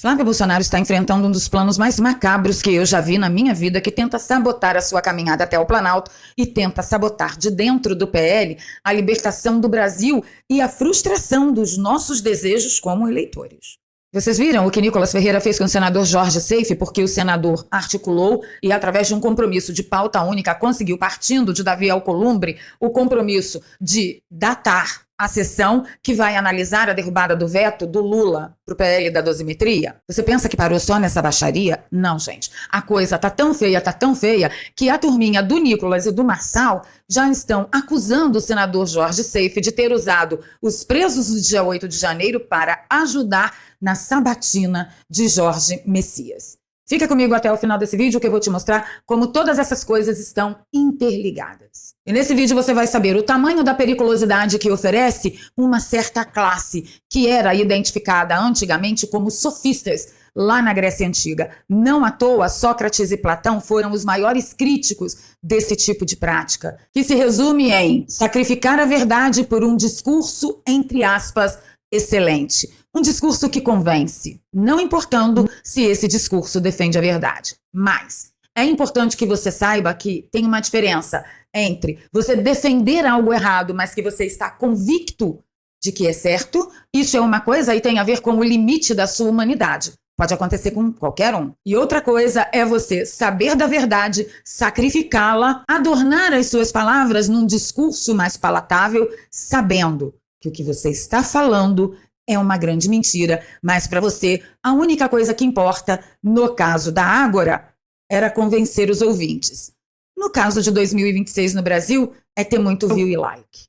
Flávio Bolsonaro está enfrentando um dos planos mais macabros que eu já vi na minha vida, que tenta sabotar a sua caminhada até o Planalto e tenta sabotar de dentro do PL a libertação do Brasil e a frustração dos nossos desejos como eleitores. Vocês viram o que Nicolas Ferreira fez com o senador Jorge Seife, porque o senador articulou e, através de um compromisso de pauta única, conseguiu, partindo de Davi Alcolumbre, o compromisso de datar a sessão que vai analisar a derrubada do veto do Lula para o PL da dosimetria. Você pensa que parou só nessa baixaria? Não, gente. A coisa tá tão feia, que a turminha do Nicolas e do Marçal já estão acusando o senador Jorge Seife de ter usado os presos do dia 8 de janeiro para ajudar na sabatina de Jorge Messias. Fica comigo até o final desse vídeo que eu vou te mostrar como todas essas coisas estão interligadas. E nesse vídeo você vai saber o tamanho da periculosidade que oferece uma certa classe que era identificada antigamente como sofistas lá na Grécia Antiga. Não à toa, Sócrates e Platão foram os maiores críticos desse tipo de prática, que se resume em sacrificar a verdade por um discurso, entre aspas, excelente. Um discurso que convence, não importando se esse discurso defende a verdade. Mas é importante que você saiba que tem uma diferença entre você defender algo errado, mas que você está convicto de que é certo. Isso é uma coisa e tem a ver com o limite da sua humanidade. Pode acontecer com qualquer um. E outra coisa é você saber da verdade, sacrificá-la, adornar as suas palavras num discurso mais palatável, sabendo que o que você está falando é uma grande mentira, mas para você, a única coisa que importa, no caso da Ágora, era convencer os ouvintes. No caso de 2026 no Brasil, é ter muito view e like.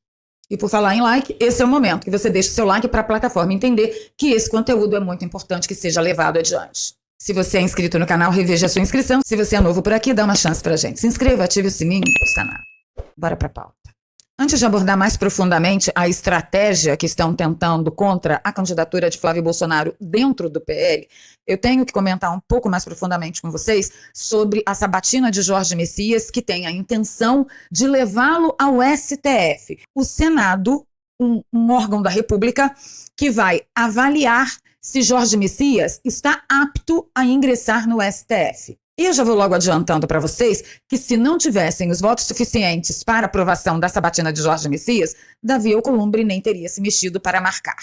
E por falar em like, esse é o momento que você deixa o seu like para a plataforma entender que esse conteúdo é muito importante que seja levado adiante. Se você é inscrito no canal, reveja a sua inscrição. Se você é novo por aqui, dá uma chance pra gente. Se inscreva, ative o sininho e não custa nada. Bora pra pauta. Antes de abordar mais profundamente a estratégia que estão tentando contra a candidatura de Flávio Bolsonaro dentro do PL, eu tenho que comentar um pouco mais profundamente com vocês sobre a sabatina de Jorge Messias, que tem a intenção de levá-lo ao STF. O Senado, um órgão da República, que vai avaliar se Jorge Messias está apto a ingressar no STF. E eu já vou logo adiantando para vocês que se não tivessem os votos suficientes para aprovação da sabatina de Jorge Messias, Davi Alcolumbre nem teria se mexido para marcar.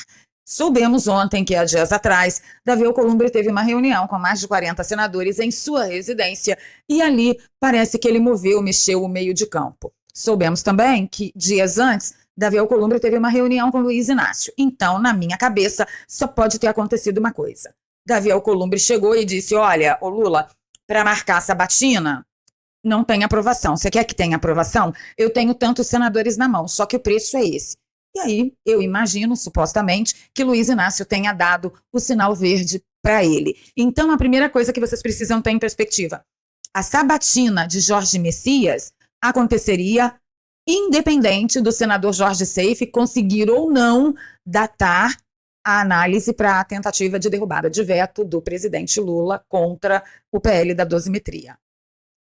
Soubemos ontem que, há dias atrás, Davi Alcolumbre teve uma reunião com mais de 40 senadores em sua residência e ali parece que ele mexeu o meio de campo. Soubemos também que, dias antes, Davi Alcolumbre teve uma reunião com Luiz Inácio. Então, na minha cabeça, só pode ter acontecido uma coisa. Davi Alcolumbre chegou e disse, olha, ô Lula, para marcar a sabatina, não tem aprovação. Você quer que tenha aprovação? Eu tenho tantos senadores na mão, só que o preço é esse. E aí, eu imagino, supostamente, que Luiz Inácio tenha dado o sinal verde para ele. Então, a primeira coisa que vocês precisam ter em perspectiva, a sabatina de Jorge Messias aconteceria independente do senador Jorge Seife conseguir ou não datar a análise para a tentativa de derrubada de veto do presidente Lula contra o PL da dosimetria.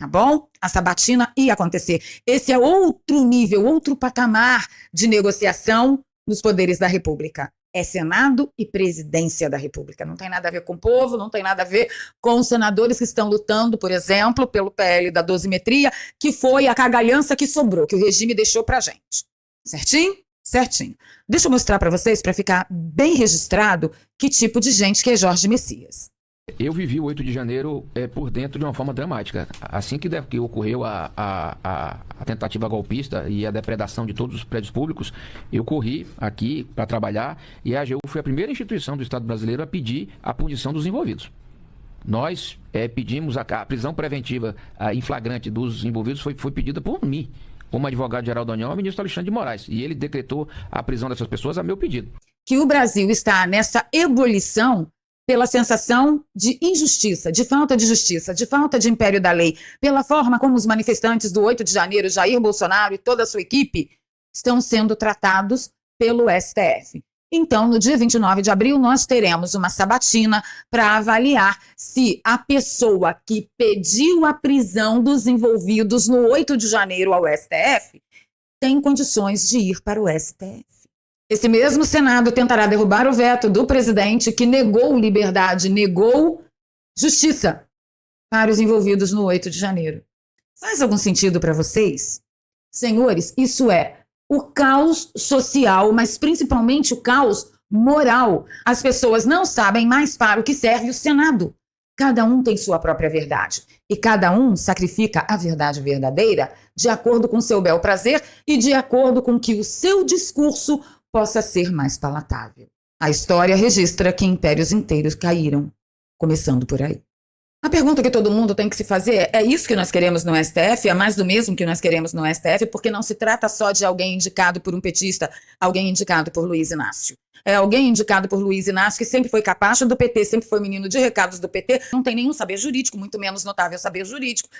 Tá bom? A sabatina ia acontecer. Esse é outro nível, outro patamar de negociação nos poderes da República. É Senado e Presidência da República. Não tem nada a ver com o povo, não tem nada a ver com os senadores que estão lutando, por exemplo, pelo PL da dosimetria, que foi a cagalhança que sobrou, que o regime deixou pra gente. Certinho? Certinho. Deixa eu mostrar para vocês, para ficar bem registrado, que tipo de gente que é Jorge Messias. Eu vivi o 8 de janeiro por dentro de uma forma dramática. Assim que ocorreu a tentativa golpista e a depredação de todos os prédios públicos, eu corri aqui para trabalhar e a AGU foi a primeira instituição do Estado brasileiro a pedir a punição dos envolvidos. Nós pedimos a prisão preventiva em flagrante dos envolvidos, foi pedida por mim, como advogado-geral da União, ao ministro Alexandre de Moraes. E ele decretou a prisão dessas pessoas a meu pedido. Que o Brasil está nessa ebulição pela sensação de injustiça, de falta de justiça, de falta de império da lei, pela forma como os manifestantes do 8 de janeiro, Jair Bolsonaro e toda a sua equipe, estão sendo tratados pelo STF. Então, no dia 29 de abril, nós teremos uma sabatina para avaliar se a pessoa que pediu a prisão dos envolvidos no 8 de janeiro ao STF tem condições de ir para o STF. Esse mesmo Senado tentará derrubar o veto do presidente que negou liberdade, negou justiça para os envolvidos no 8 de janeiro. Faz algum sentido para vocês? Senhores, isso é o caos social, mas principalmente o caos moral. As pessoas não sabem mais para o que serve o Senado. Cada um tem sua própria verdade. E cada um sacrifica a verdade verdadeira de acordo com seu bel prazer e de acordo com que o seu discurso possa ser mais palatável. A história registra que impérios inteiros caíram, começando por aí. A pergunta que todo mundo tem que se fazer é isso que nós queremos no STF? É mais do mesmo que nós queremos no STF? Porque não se trata só de alguém indicado por um petista, alguém indicado por Luiz Inácio. É alguém indicado por Luiz Inácio que sempre foi capacho do PT, sempre foi menino de recados do PT, não tem nenhum saber jurídico, muito menos notável saber jurídico,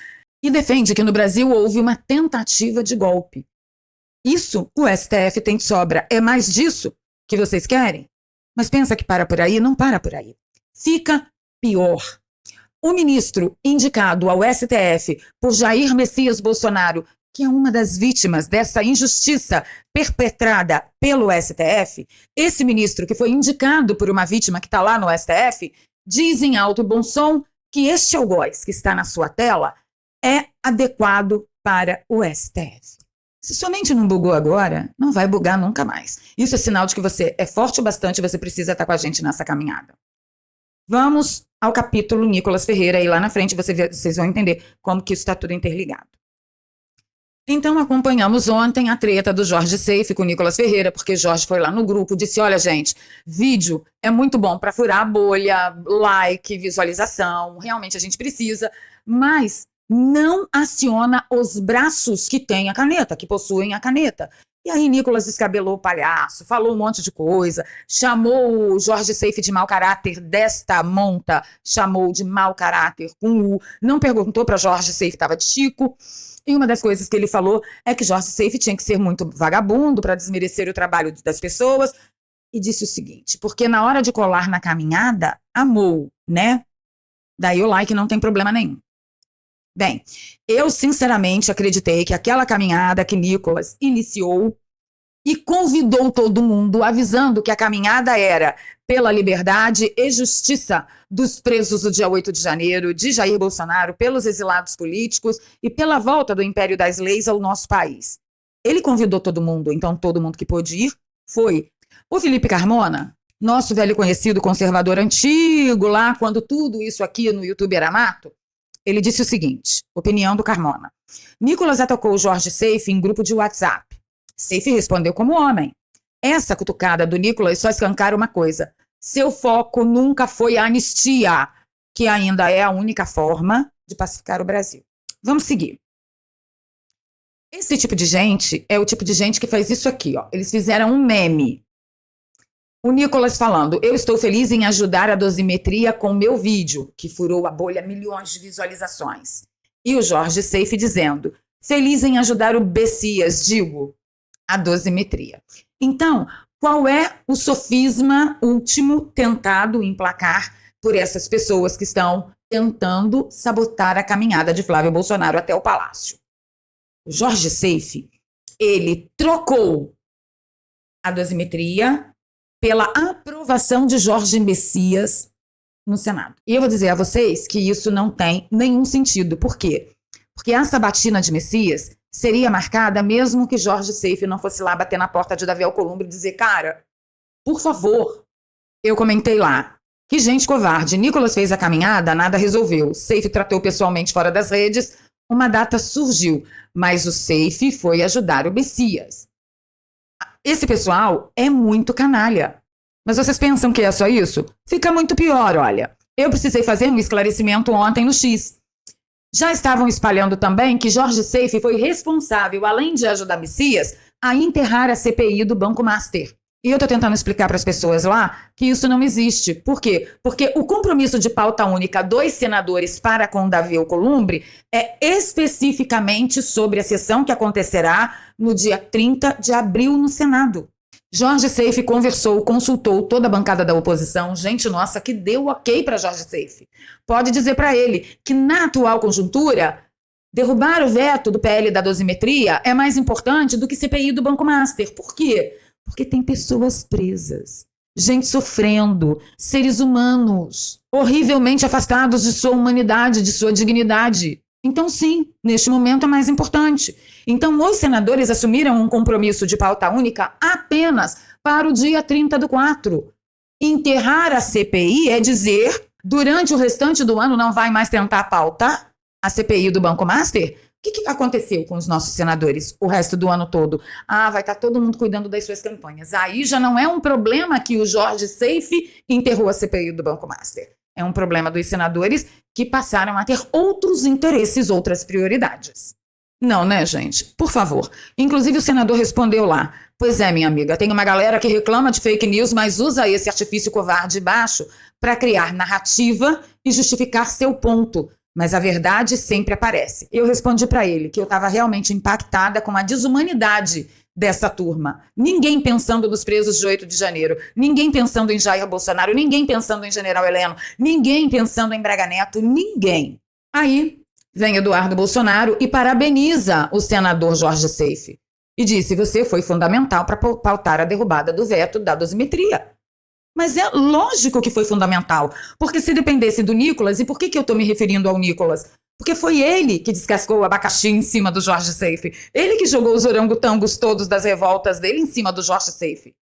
e defende que no Brasil houve uma tentativa de golpe. Isso o STF tem de sobra. É mais disso que vocês querem? Mas pensa que para por aí? Não para por aí. Fica pior. O ministro indicado ao STF por Jair Messias Bolsonaro, que é uma das vítimas dessa injustiça perpetrada pelo STF, esse ministro que foi indicado por uma vítima que está lá no STF, diz em alto e bom som que este algoz que está na sua tela é adequado para o STF. Se sua mente não bugou agora, não vai bugar nunca mais. Isso é sinal de que você é forte o bastante e você precisa estar com a gente nessa caminhada. Vamos ao capítulo Nicolas Ferreira e lá na frente vocês vão entender como que isso está tudo interligado. Então acompanhamos ontem a treta do Jorge Seife com o Nicolas Ferreira, porque Jorge foi lá no grupo e disse, olha gente, vídeo é muito bom para furar a bolha, like, visualização, realmente a gente precisa, mas não aciona os braços que tem a caneta, que possuem a caneta. E aí Nicolas descabelou o palhaço, falou um monte de coisa, chamou o Jorge Seife de mau caráter desta monta, chamou de mau caráter com U, não perguntou para Jorge Seife, estava de Chico. E uma das coisas que ele falou é que Jorge Seife tinha que ser muito vagabundo para desmerecer o trabalho das pessoas. E disse o seguinte, porque na hora de colar na caminhada, amou, né? Daí o like não tem problema nenhum. Bem, eu sinceramente acreditei que aquela caminhada que Nicolas iniciou e convidou todo mundo, avisando que a caminhada era pela liberdade e justiça dos presos do dia 8 de janeiro, de Jair Bolsonaro, pelos exilados políticos e pela volta do Império das Leis ao nosso país. Ele convidou todo mundo, então todo mundo que pôde ir foi. O Felipe Carmona, nosso velho conhecido conservador antigo, lá quando tudo isso aqui no YouTube era mato, ele disse o seguinte, opinião do Carmona. Nicolas atacou o Jorge Seife em grupo de WhatsApp. Seife respondeu como homem. Essa cutucada do Nicolas só escancara uma coisa. Seu foco nunca foi a anistia, que ainda é a única forma de pacificar o Brasil. Vamos seguir. Esse tipo de gente é o tipo de gente que faz isso aqui, ó. Eles fizeram um meme. O Nicolas falando, eu estou feliz em ajudar a dosimetria com meu vídeo, que furou a bolha milhões de visualizações. E o Jorge Seife dizendo, feliz em ajudar o Bessias, digo, a dosimetria. Então, qual é o sofisma último tentado emplacar por essas pessoas que estão tentando sabotar a caminhada de Flávio Bolsonaro até o Palácio? O Jorge Seife, ele trocou a dosimetria pela aprovação de Jorge Messias no Senado. E eu vou dizer a vocês que isso não tem nenhum sentido. Por quê? Porque a sabatina de Messias seria marcada mesmo que Jorge Seife não fosse lá bater na porta de Davi Alcolumbre e dizer, cara, por favor, eu comentei lá, que gente covarde, Nicolas fez a caminhada, nada resolveu, Seife tratou pessoalmente fora das redes, uma data surgiu, mas o Seife foi ajudar o Messias. Esse pessoal é muito canalha. Mas vocês pensam que é só isso? Fica muito pior, olha. Eu precisei fazer um esclarecimento ontem no X. Já estavam espalhando também que Jorge Seife foi responsável, além de ajudar Messias, a enterrar a CPI do Banco Master. E eu estou tentando explicar para as pessoas lá que isso não existe. Por quê? Porque o compromisso de pauta única dos senadores para com Davi Alcolumbre é especificamente sobre a sessão que acontecerá no dia 30 de abril no Senado. Jorge Seife conversou, consultou toda a bancada da oposição, gente nossa, que deu ok para Jorge Seife. Pode dizer para ele que na atual conjuntura, derrubar o veto do PL da dosimetria é mais importante do que CPI do Banco Master. Por quê? Porque tem pessoas presas, gente sofrendo, seres humanos, horrivelmente afastados de sua humanidade, de sua dignidade. Então, sim, neste momento é mais importante. Então, os senadores assumiram um compromisso de pauta única apenas para o dia 30/4. Enterrar a CPI é dizer, durante o restante do ano não vai mais tentar pautar a CPI do Banco Master? O que aconteceu com os nossos senadores o resto do ano todo? Vai estar todo mundo cuidando das suas campanhas. Aí já não é um problema que o Jorge Seife enterrou a CPI do Banco Master. É um problema dos senadores que passaram a ter outros interesses, outras prioridades. Não, né, gente? Por favor. Inclusive o senador respondeu lá. Pois é, minha amiga, tem uma galera que reclama de fake news, mas usa esse artifício covarde baixo para criar narrativa e justificar seu ponto. Mas a verdade sempre aparece. Eu respondi para ele que eu estava realmente impactada com a desumanidade dessa turma. Ninguém pensando nos presos de 8 de janeiro, ninguém pensando em Jair Bolsonaro, ninguém pensando em General Heleno, ninguém pensando em Braga Neto, ninguém. Aí vem Eduardo Bolsonaro e parabeniza o senador Jorge Seife. E disse, você foi fundamental para pautar a derrubada do veto da dosimetria. Mas é lógico que foi fundamental, porque se dependesse do Nicolas, e por que eu estou me referindo ao Nicolas? Porque foi ele que descascou o abacaxi em cima do Jorge Seife. Ele que jogou os orangotangos todos das revoltas dele em cima do Jorge Seife.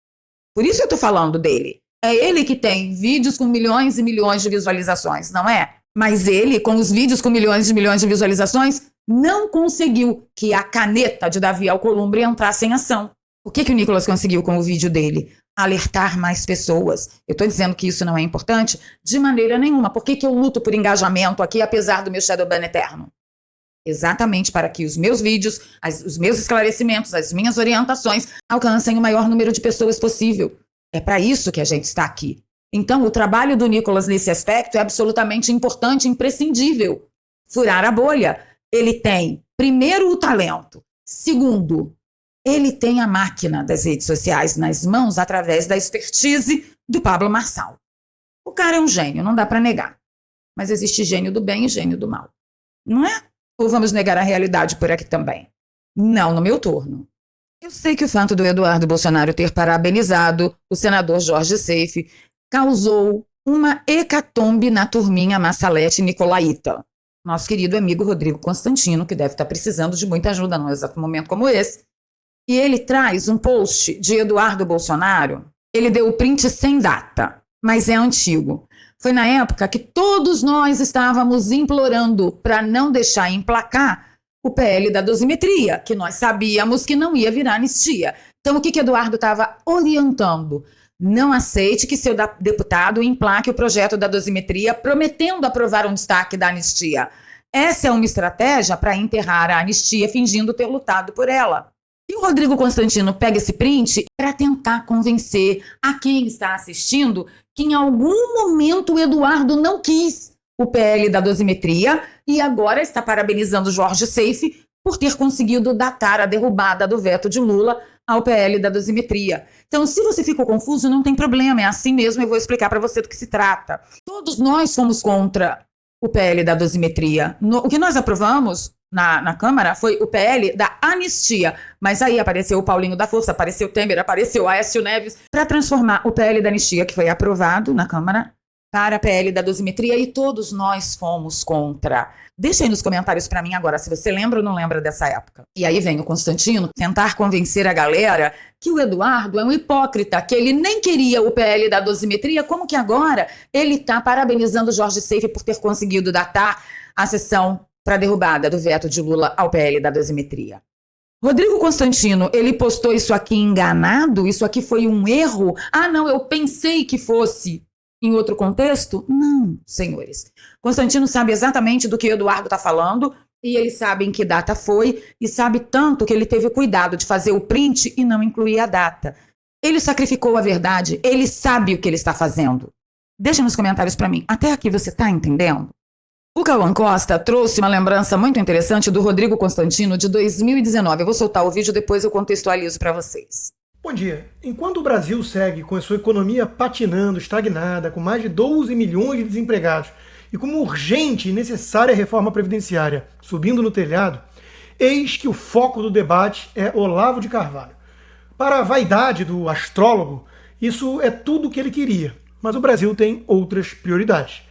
Por isso eu estou falando dele. É ele que tem vídeos com milhões e milhões de visualizações, não é? Mas ele, com os vídeos com milhões de visualizações, não conseguiu que a caneta de Davi Alcolumbre entrasse em ação. O que o Nicolas conseguiu com o vídeo dele? Alertar mais pessoas. Eu estou dizendo que isso não é importante? De maneira nenhuma. Por que eu luto por engajamento aqui, apesar do meu Shadowban eterno? Exatamente para que os meus vídeos, os meus esclarecimentos, as minhas orientações alcancem o maior número de pessoas possível. É para isso que a gente está aqui. Então, o trabalho do Nicolas nesse aspecto é absolutamente importante, imprescindível. Furar a bolha. Ele tem, primeiro, o talento. Segundo, ele tem a máquina das redes sociais nas mãos através da expertise do Pablo Marçal. O cara é um gênio, não dá para negar. Mas existe gênio do bem e gênio do mal. Não é? Ou vamos negar a realidade por aqui também? Não no meu turno. Eu sei que o fato do Eduardo Bolsonaro ter parabenizado o senador Jorge Seife causou uma hecatombe na turminha Massalete Nicolaíta. Nosso querido amigo Rodrigo Constantino, que deve estar precisando de muita ajuda num exato momento como esse. E ele traz um post de Eduardo Bolsonaro. Ele deu o print sem data, mas é antigo. Foi na época que todos nós estávamos implorando para não deixar emplacar o PL da dosimetria, que nós sabíamos que não ia virar anistia. Então, o que Eduardo estava orientando? Não aceite que seu deputado emplaque o projeto da dosimetria, prometendo aprovar um destaque da anistia. Essa é uma estratégia para enterrar a anistia, fingindo ter lutado por ela. E o Rodrigo Constantino pega esse print para tentar convencer a quem está assistindo que em algum momento o Eduardo não quis o PL da dosimetria e agora está parabenizando Jorge Seife por ter conseguido datar a derrubada do veto de Lula ao PL da dosimetria. Então, se você ficou confuso, não tem problema, é assim mesmo, eu vou explicar para você do que se trata. Todos nós fomos contra o PL da dosimetria. O que nós aprovamos na Câmara foi o PL da anistia, mas aí apareceu o Paulinho da Força, apareceu o Temer, apareceu o Aécio Neves, para transformar o PL da anistia, que foi aprovado na Câmara, para a PL da dosimetria, e todos nós fomos contra. Deixa aí nos comentários para mim agora se você lembra ou não lembra dessa época. E aí vem o Constantino tentar convencer a galera que o Eduardo é um hipócrita, que ele nem queria o PL da dosimetria, como que agora ele está parabenizando Jorge Seife por ter conseguido datar a sessão para a derrubada do veto de Lula ao PL da dosimetria. Rodrigo Constantino, ele postou isso aqui enganado? Isso aqui foi um erro? Ah, não, eu pensei que fosse em outro contexto? Não, senhores. Constantino sabe exatamente do que Eduardo está falando e ele sabe em que data foi e sabe tanto que ele teve o cuidado de fazer o print e não incluir a data. Ele sacrificou a verdade, ele sabe o que ele está fazendo. Deixa nos comentários para mim, até aqui você está entendendo? O Cauã Costa trouxe uma lembrança muito interessante do Rodrigo Constantino de 2019. Eu vou soltar o vídeo, depois eu contextualizo para vocês. Bom dia. Enquanto o Brasil segue com a sua economia patinando, estagnada, com mais de 12 milhões de desempregados e com uma urgente e necessária reforma previdenciária subindo no telhado, eis que o foco do debate é Olavo de Carvalho. Para a vaidade do astrólogo, isso é tudo o que ele queria, mas o Brasil tem outras prioridades.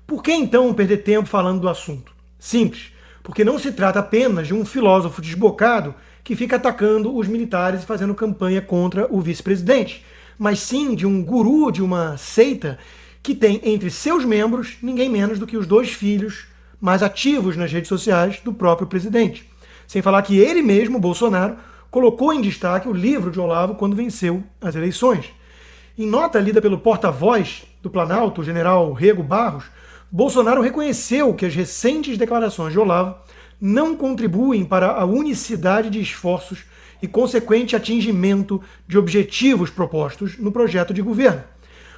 Por que então perder tempo falando do assunto? Simples, porque não se trata apenas de um filósofo desbocado que fica atacando os militares e fazendo campanha contra o vice-presidente, mas sim de um guru de uma seita que tem entre seus membros ninguém menos do que os 2 filhos mais ativos nas redes sociais do próprio presidente. Sem falar que ele mesmo, Bolsonaro, colocou em destaque o livro de Olavo quando venceu as eleições. Em nota lida pelo porta-voz do Planalto, o general Rego Barros, Bolsonaro reconheceu que as recentes declarações de Olavo não contribuem para a unicidade de esforços e consequente atingimento de objetivos propostos no projeto de governo.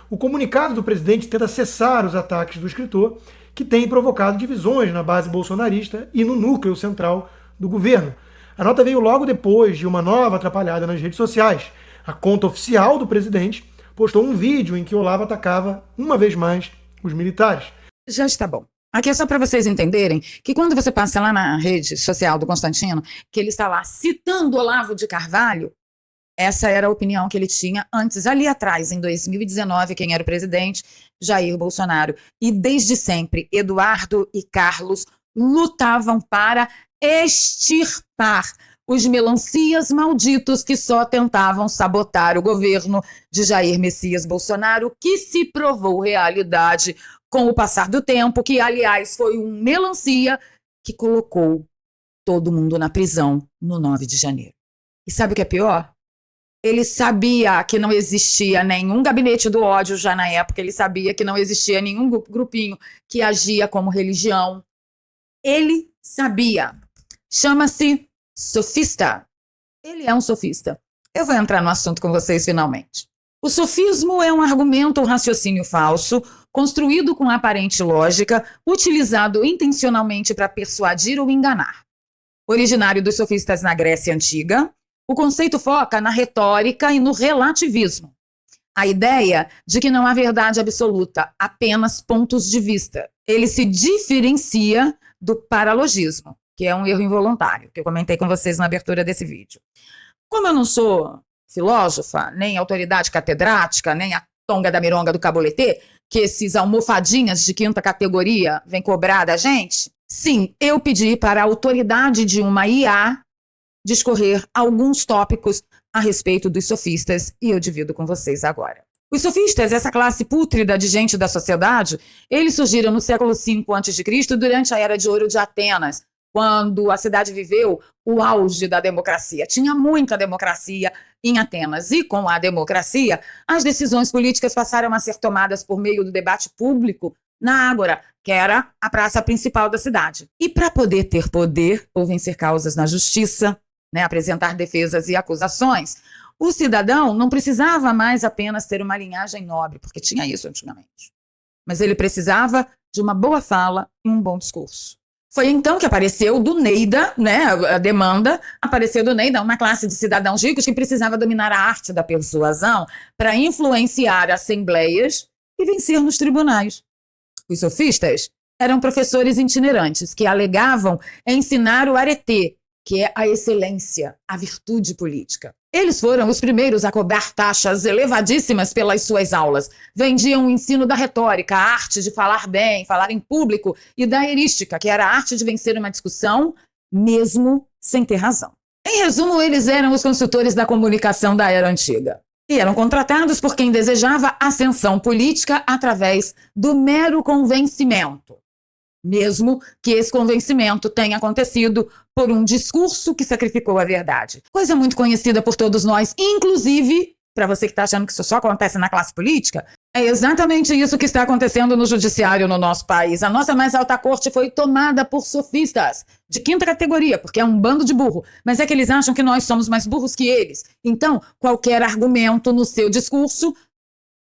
O comunicado do presidente tenta cessar os ataques do escritor, que tem provocado divisões na base bolsonarista e no núcleo central do governo. A nota veio logo depois de uma nova atrapalhada nas redes sociais. A conta oficial do presidente postou um vídeo em que Olavo atacava, uma vez mais, os militares. Já está bom. Aqui é só para vocês entenderem que quando você passa lá na rede social do Constantino, que ele está lá citando Olavo de Carvalho, essa era a opinião que ele tinha antes, ali atrás, em 2019, quem era o presidente? Jair Bolsonaro. E desde sempre, Eduardo e Carlos lutavam para extirpar os melancias malditos que só tentavam sabotar o governo de Jair Messias Bolsonaro, que se provou realidade com o passar do tempo, que, aliás, foi um melancia que colocou todo mundo na prisão no 9 de janeiro. E sabe o que é pior? Ele sabia que não existia nenhum gabinete do ódio já na época, ele sabia que não existia nenhum grupinho que agia como religião. Ele sabia. Chama-se sofista. Ele é um sofista. Eu vou entrar no assunto com vocês finalmente. O sofismo é um argumento ou raciocínio falso, construído com aparente lógica, utilizado intencionalmente para persuadir ou enganar. Originário dos sofistas na Grécia Antiga, o conceito foca na retórica e no relativismo. A ideia de que não há verdade absoluta, apenas pontos de vista. Ele se diferencia do paralogismo, que é um erro involuntário, que eu comentei com vocês na abertura desse vídeo. Como eu não sou filósofa, nem autoridade catedrática, nem a tonga da mironga do caboletê, que esses almofadinhas de 5ª categoria vêm cobrar da gente, sim, eu pedi para a autoridade de uma IA discorrer alguns tópicos a respeito dos sofistas e eu divido com vocês agora. Os sofistas, essa classe pútrida de gente da sociedade, eles surgiram no século V a.C., durante a Era de Ouro de Atenas, quando a cidade viveu o auge da democracia. Tinha muita democracia em Atenas. E com a democracia, as decisões políticas passaram a ser tomadas por meio do debate público na Ágora, que era a praça principal da cidade. E para poder ter poder ou vencer causas na justiça, apresentar defesas e acusações, o cidadão não precisava mais apenas ter uma linhagem nobre, porque tinha isso antigamente. Mas ele precisava de uma boa fala e um bom discurso. Foi então que apareceu do Neida, a demanda, apareceu do Neida, uma classe de cidadãos ricos que precisava dominar a arte da persuasão para influenciar assembleias e vencer nos tribunais. Os sofistas eram professores itinerantes que alegavam ensinar o arete, que é a excelência, a virtude política. Eles foram os primeiros a cobrar taxas elevadíssimas pelas suas aulas. Vendiam o ensino da retórica, a arte de falar bem, falar em público, e da erística, que era a arte de vencer uma discussão, mesmo sem ter razão. Em resumo, eles eram os consultores da comunicação da Era Antiga. E eram contratados por quem desejava ascensão política através do mero convencimento. Mesmo que esse convencimento tenha acontecido por um discurso que sacrificou a verdade. Coisa muito conhecida por todos nós, inclusive, para você que está achando que isso só acontece na classe política, é exatamente isso que está acontecendo no judiciário no nosso país. A nossa mais alta corte foi tomada por sofistas, de 5ª categoria, porque é um bando de burro, mas é que eles acham que nós somos mais burros que eles. Então, qualquer argumento no seu discurso,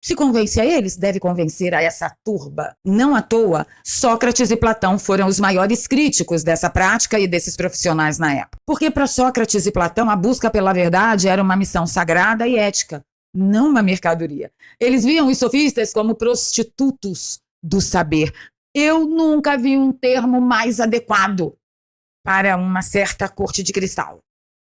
se convence a eles, deve convencer a essa turba. Não à toa, Sócrates e Platão foram os maiores críticos dessa prática e desses profissionais na época. Porque para Sócrates e Platão, a busca pela verdade era uma missão sagrada e ética, não uma mercadoria. Eles viam os sofistas como prostitutos do saber. Eu nunca vi um termo mais adequado para uma certa corte de cristal.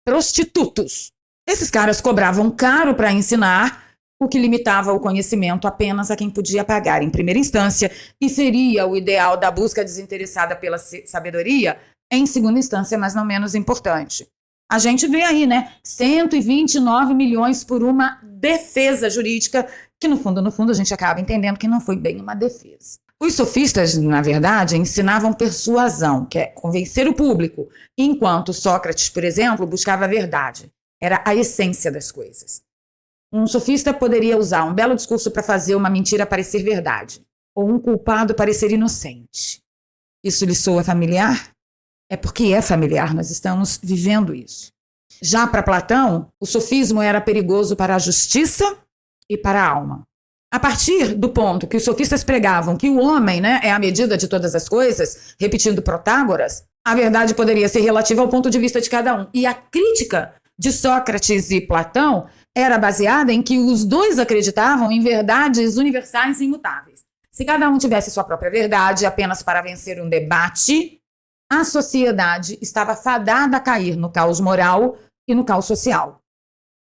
Prostitutos. Esses caras cobravam caro para ensinar, o que limitava o conhecimento apenas a quem podia pagar em primeira instância e seria o ideal da busca desinteressada pela sabedoria em segunda instância, mas não menos importante. A gente vê aí, né, 129 milhões por uma defesa jurídica, que no fundo, a gente acaba entendendo que não foi bem uma defesa. Os sofistas, na verdade, ensinavam persuasão, que é convencer o público, enquanto Sócrates, por exemplo, buscava a verdade. Era a essência das coisas. Um sofista poderia usar um belo discurso para fazer uma mentira parecer verdade, ou um culpado parecer inocente. Isso lhe soa familiar? É porque é familiar, nós estamos vivendo isso. Já para Platão, o sofismo era perigoso para a justiça e para a alma. A partir do ponto que os sofistas pregavam que o homem, né, é a medida de todas as coisas, repetindo Protágoras, a verdade poderia ser relativa ao ponto de vista de cada um. E a crítica de Sócrates e Platão era baseada em que os dois acreditavam em verdades universais e imutáveis. Se cada um tivesse sua própria verdade apenas para vencer um debate, a sociedade estava fadada a cair no caos moral e no caos social.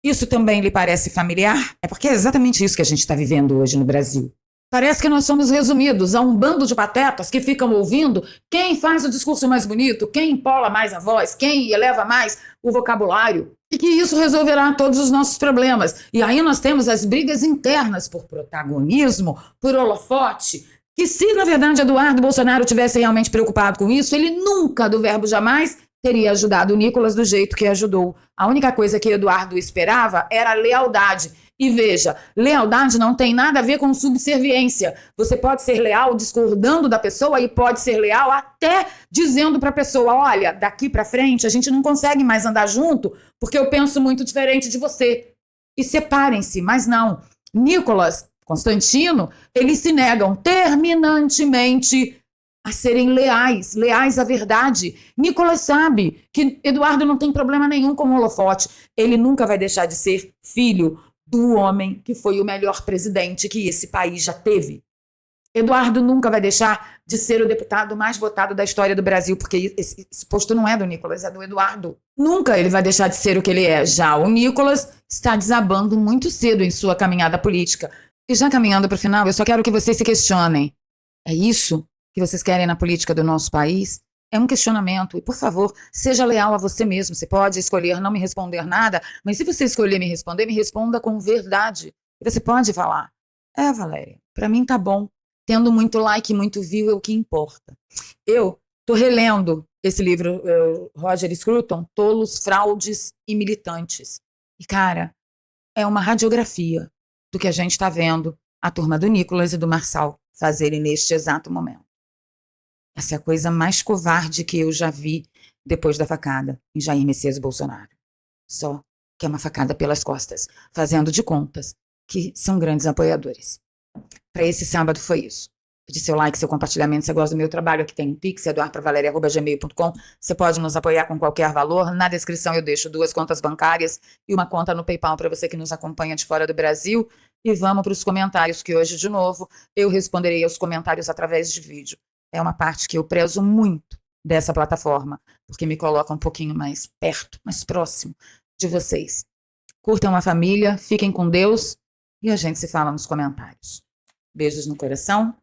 Isso também lhe parece familiar? É porque é exatamente isso que a gente está vivendo hoje no Brasil. Parece que nós somos resumidos a um bando de patetas que ficam ouvindo quem faz o discurso mais bonito, quem empola mais a voz, quem eleva mais o vocabulário, e que isso resolverá todos os nossos problemas. E aí nós temos as brigas internas por protagonismo, por holofote, que se, na verdade, Eduardo Bolsonaro tivesse realmente preocupado com isso, ele nunca, do verbo jamais, teria ajudado o Nicolas do jeito que ajudou. A única coisa que Eduardo esperava era lealdade. E veja, lealdade não tem nada a ver com subserviência. Você pode ser leal discordando da pessoa e pode ser leal até dizendo para a pessoa, olha, daqui para frente a gente não consegue mais andar junto porque eu penso muito diferente de você. E separem-se, mas não. Nicolas, Constantino, eles se negam terminantemente a serem leais à verdade. Nicolas sabe que Eduardo não tem problema nenhum com o holofote. Ele nunca vai deixar de ser filho do homem que foi o melhor presidente que esse país já teve. Eduardo nunca vai deixar de ser o deputado mais votado da história do Brasil, porque esse posto não é do Nicolas, é do Eduardo. Nunca ele vai deixar de ser o que ele é. Já o Nicolas está desabando muito cedo em sua caminhada política. E já caminhando para o final, eu só quero que vocês se questionem. É isso que vocês querem na política do nosso país? É um questionamento. E, por favor, seja leal a você mesmo. Você pode escolher não me responder nada, mas se você escolher me responder, me responda com verdade. E você pode falar, Valéria, para mim tá bom. Tendo muito like, muito view é o que importa. Eu tô relendo esse livro, Roger Scruton, Tolos, Fraudes e Militantes. E, cara, é uma radiografia do que a gente está vendo a turma do Nicolas e do Marçal fazerem neste exato momento. Essa é a coisa mais covarde que eu já vi depois da facada em Jair Messias Bolsonaro. Só que é uma facada pelas costas, fazendo de contas que são grandes apoiadores. Para esse sábado foi isso. Pedir seu like, seu compartilhamento, se você gosta do meu trabalho, aqui tem um pix, eduardo.valeria@gmail.com. Você pode nos apoiar com qualquer valor. Na descrição eu deixo 2 contas bancárias e uma conta no PayPal para você que nos acompanha de fora do Brasil. E vamos para os comentários, que hoje, de novo, eu responderei aos comentários através de vídeo. É uma parte que eu prezo muito dessa plataforma, porque me coloca um pouquinho mais perto, mais próximo de vocês. Curtam a família, fiquem com Deus e a gente se fala nos comentários. Beijos no coração.